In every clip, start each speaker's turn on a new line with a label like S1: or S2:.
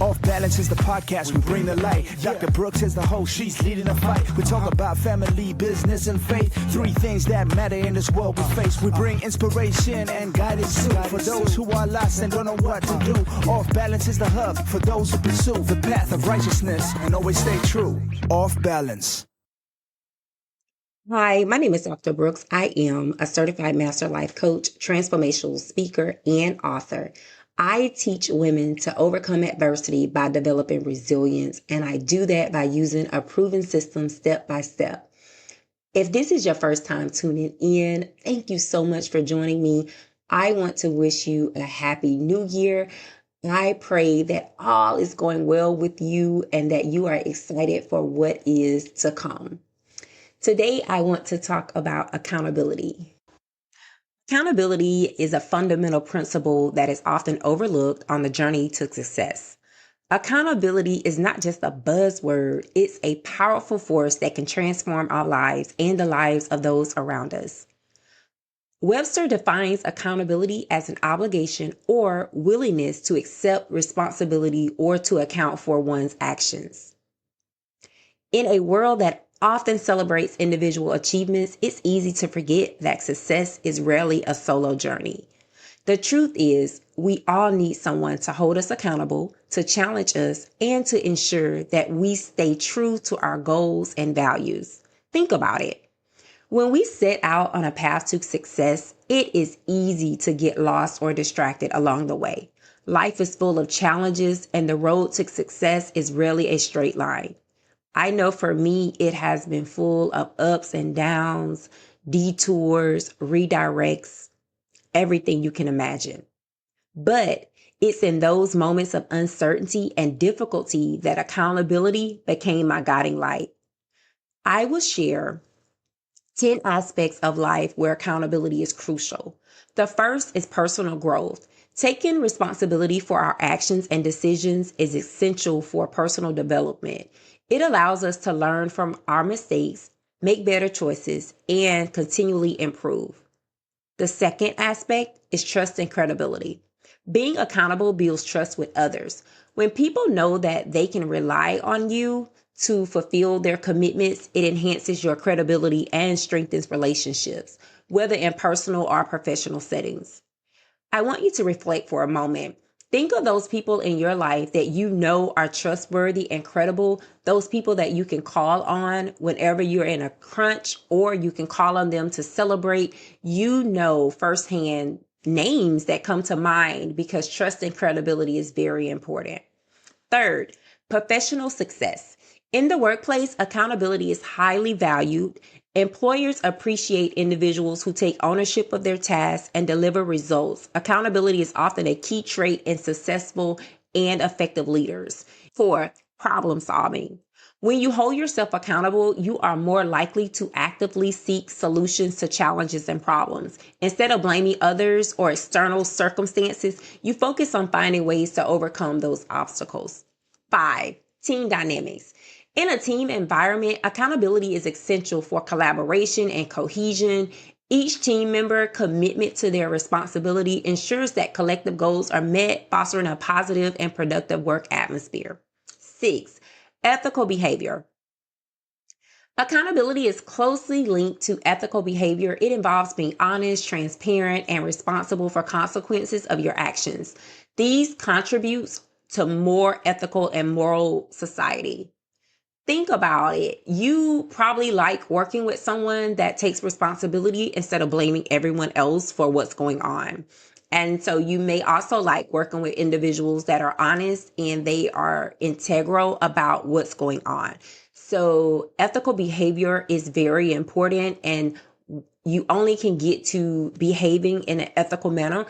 S1: Off Balance is the podcast, we bring the light. Dr. Brooks is the host, she's leading the fight. We talk about family, business, and faith. Three things that matter in this world we face. We bring inspiration and guidance too for those who are lost and don't know what to do. Off Balance is the hub for those who pursue the path of righteousness and always stay true. Off Balance.
S2: Hi, my name is Dr. Brooks. I am a certified master life coach, transformational speaker, and author. I teach women to overcome adversity by developing resilience, and I do that by using a proven system step by step. If this is your first time tuning in, thank you so much for joining me. I want to wish you a happy new year. I pray that all is going well with you and that you are excited for what is to come. Today, I want to talk about accountability. Accountability is a fundamental principle that is often overlooked on the journey to success. Accountability is not just a buzzword, it's a powerful force that can transform our lives and the lives of those around us. Webster defines accountability as an obligation or willingness to accept responsibility or to account for one's actions. In a world that often celebrates individual achievements, it's easy to forget that success is rarely a solo journey. The truth is, we all need someone to hold us accountable, to challenge us, and to ensure that we stay true to our goals and values. Think about it. When we set out on a path to success, it is easy to get lost or distracted along the way. Life is full of challenges, and the road to success is rarely a straight line. I know for me, it has been full of ups and downs, detours, redirects, everything you can imagine. But it's in those moments of uncertainty and difficulty that accountability became my guiding light. I will share 10 aspects of life where accountability is crucial. The first is personal growth. Taking responsibility for our actions and decisions is essential for personal development. It allows us to learn from our mistakes, make better choices, and continually improve. The second aspect is trust and credibility. Being accountable builds trust with others. When people know that they can rely on you to fulfill their commitments, it enhances your credibility and strengthens relationships, whether in personal or professional settings. I want you to reflect for a moment. Think of those people in your life that you know are trustworthy and credible, those people that you can call on whenever you're in a crunch, or you can call on them to celebrate. You know firsthand names that come to mind because trust and credibility is very important. Third, professional success. In the workplace, accountability is highly valued. Employers appreciate individuals who take ownership of their tasks and deliver results. Accountability is often a key trait in successful and effective leaders. 4, problem solving. When you hold yourself accountable, you are more likely to actively seek solutions to challenges and problems. Instead of blaming others or external circumstances, you focus on finding ways to overcome those obstacles. 5, team dynamics. In a team environment, accountability is essential for collaboration and cohesion. Each team member commitment to their responsibility ensures that collective goals are met, fostering a positive and productive work atmosphere. 6, ethical behavior. Accountability is closely linked to ethical behavior. It involves being honest, transparent, and responsible for consequences of your actions. These contributes to more ethical and moral society. Think about it. You probably like working with someone that takes responsibility instead of blaming everyone else for what's going on. And so you may also like working with individuals that are honest and they are integral about what's going on. So ethical behavior is very important, and you only can get to behaving in an ethical manner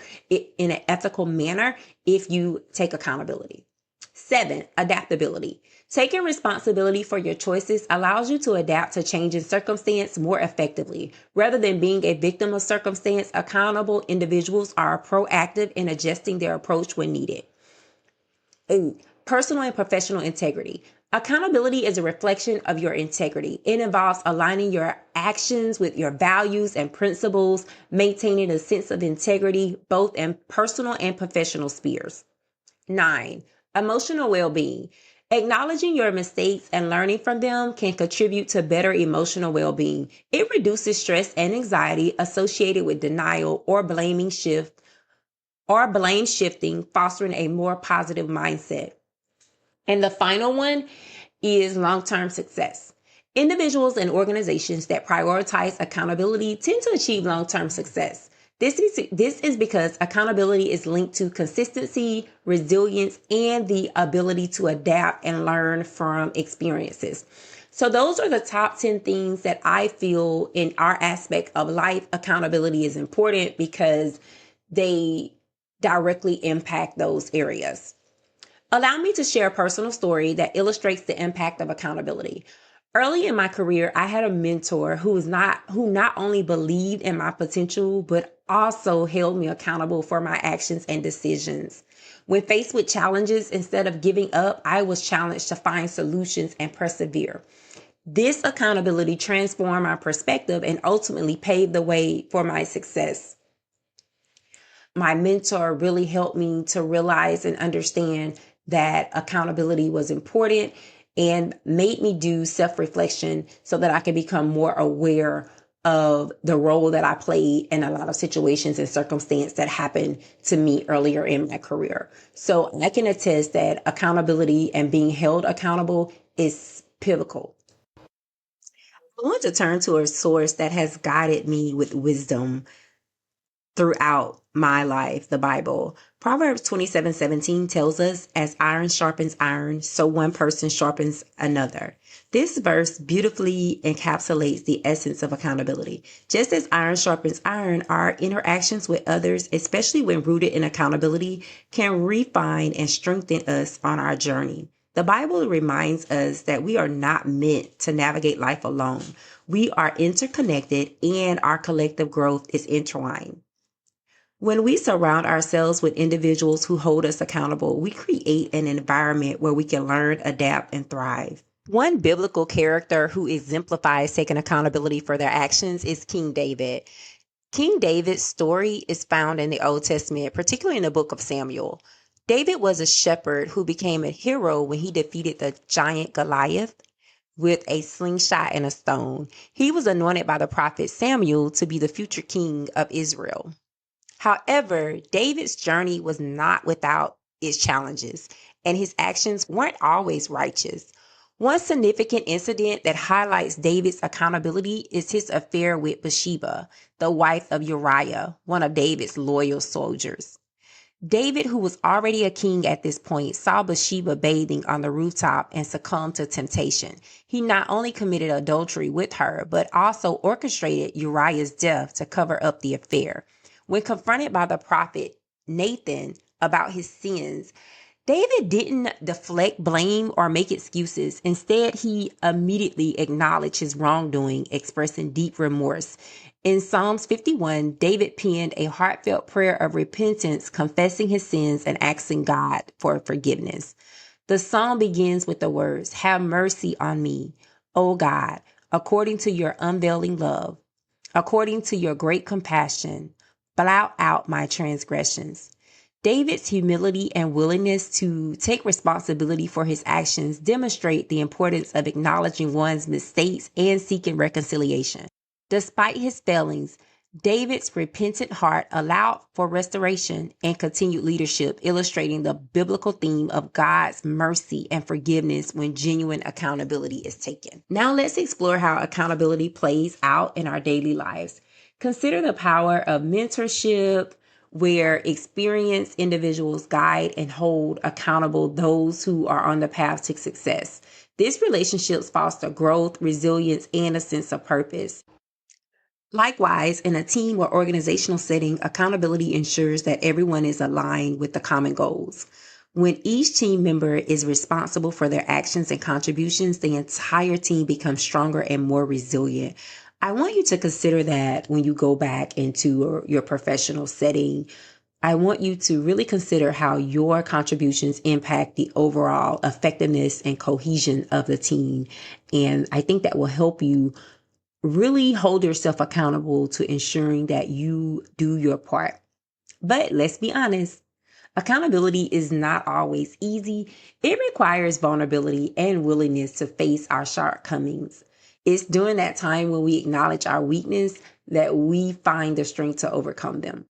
S2: if you take accountability. 7, adaptability. Taking responsibility for your choices allows you to adapt to changing circumstance more effectively. Rather than being a victim of circumstance, accountable individuals are proactive in adjusting their approach when needed. 8, personal and professional integrity. Accountability is a reflection of your integrity. It involves aligning your actions with your values and principles, maintaining a sense of integrity, both in personal and professional spheres. 9, Emotional well-being. Acknowledging your mistakes and learning from them can contribute to better emotional well-being. It reduces stress and anxiety associated with denial or blame shifting, fostering a more positive mindset. And the final one is long-term success. Individuals and organizations that prioritize accountability tend to achieve long-term success. This is because accountability is linked to consistency, resilience, and the ability to adapt and learn from experiences. So those are the top 10 things that I feel in our aspect of life. Accountability is important because they directly impact those areas. Allow me to share a personal story that illustrates the impact of accountability. Early in my career, I had a mentor who not only believed in my potential, but also held me accountable for my actions and decisions. When faced with challenges, instead of giving up, I was challenged to find solutions and persevere. This accountability transformed my perspective and ultimately paved the way for my success. My mentor really helped me to realize and understand that accountability was important and made me do self-reflection so that I could become more aware of the role that I played in a lot of situations and circumstances that happened to me earlier in my career. So I can attest that accountability and being held accountable is pivotal. I want to turn to a source that has guided me with wisdom throughout my life, the Bible. Proverbs 27:17 tells us, as iron sharpens iron, so one person sharpens another. This verse beautifully encapsulates the essence of accountability. Just as iron sharpens iron, our interactions with others, especially when rooted in accountability, can refine and strengthen us on our journey. The Bible reminds us that we are not meant to navigate life alone. We are interconnected and our collective growth is intertwined. When we surround ourselves with individuals who hold us accountable, we create an environment where we can learn, adapt, and thrive. One biblical character who exemplifies taking accountability for their actions is King David. King David's story is found in the Old Testament, particularly in the book of Samuel. David was a shepherd who became a hero when he defeated the giant Goliath with a slingshot and a stone. He was anointed by the prophet Samuel to be the future king of Israel. However, David's journey was not without its challenges, and his actions weren't always righteous. One significant incident that highlights David's accountability is his affair with Bathsheba, the wife of Uriah, one of David's loyal soldiers. David, who was already a king at this point, saw Bathsheba bathing on the rooftop and succumbed to temptation. He not only committed adultery with her, but also orchestrated Uriah's death to cover up the affair. When confronted by the prophet Nathan about his sins, David didn't deflect blame or make excuses. Instead, he immediately acknowledged his wrongdoing, expressing deep remorse. In Psalms 51, David penned a heartfelt prayer of repentance, confessing his sins and asking God for forgiveness. The psalm begins with the words, "Have mercy on me, O God, according to your unveiling love, according to your great compassion, blot out my transgressions." David's humility and willingness to take responsibility for his actions demonstrate the importance of acknowledging one's mistakes and seeking reconciliation. Despite his failings, David's repentant heart allowed for restoration and continued leadership, illustrating the biblical theme of God's mercy and forgiveness when genuine accountability is taken. Now let's explore how accountability plays out in our daily lives. Consider the power of mentorship, where experienced individuals guide and hold accountable those who are on the path to success. These relationships foster growth, resilience, and a sense of purpose. Likewise, in a team or organizational setting, accountability ensures that everyone is aligned with the common goals. When each team member is responsible for their actions and contributions, the entire team becomes stronger and more resilient. I want you to consider that when you go back into your professional setting. I want you to really consider how your contributions impact the overall effectiveness and cohesion of the team. And I think that will help you really hold yourself accountable to ensuring that you do your part. But let's be honest, Accountability is not always easy. It requires vulnerability and willingness to face our shortcomings. It's during that time when we acknowledge our weakness that we find the strength to overcome them.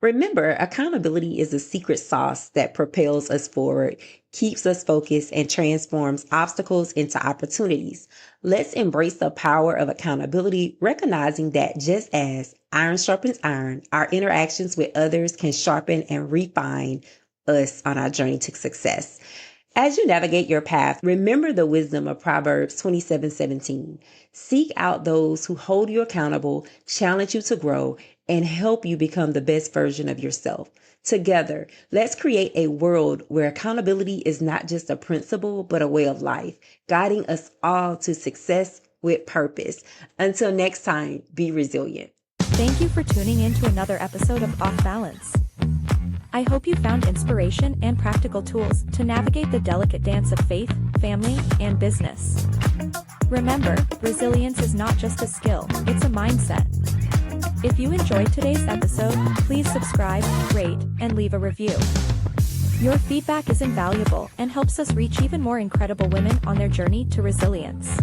S2: Remember, accountability is a secret sauce that propels us forward, keeps us focused, and transforms obstacles into opportunities. Let's embrace the power of accountability, recognizing that just as iron sharpens iron, our interactions with others can sharpen and refine us on our journey to success. As you navigate your path, remember the wisdom of Proverbs 27:17. Seek out those who hold you accountable, challenge you to grow, and help you become the best version of yourself. Together, let's create a world where accountability is not just a principle, but a way of life, guiding us all to success with purpose. Until next time, be resilient.
S3: Thank you for tuning in to another episode of Off Balance. I hope you found inspiration and practical tools to navigate the delicate dance of faith, family, and business. Remember, resilience is not just a skill, it's a mindset. If you enjoyed today's episode, please subscribe, rate, and leave a review. Your feedback is invaluable and helps us reach even more incredible women on their journey to resilience.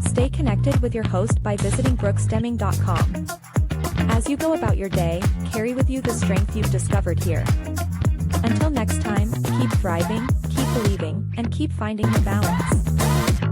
S3: Stay connected with your host by visiting brooksdeming.com. As you go about your day, carry with you the strength you've discovered here. Until next time, keep thriving, keep believing, and keep finding your balance.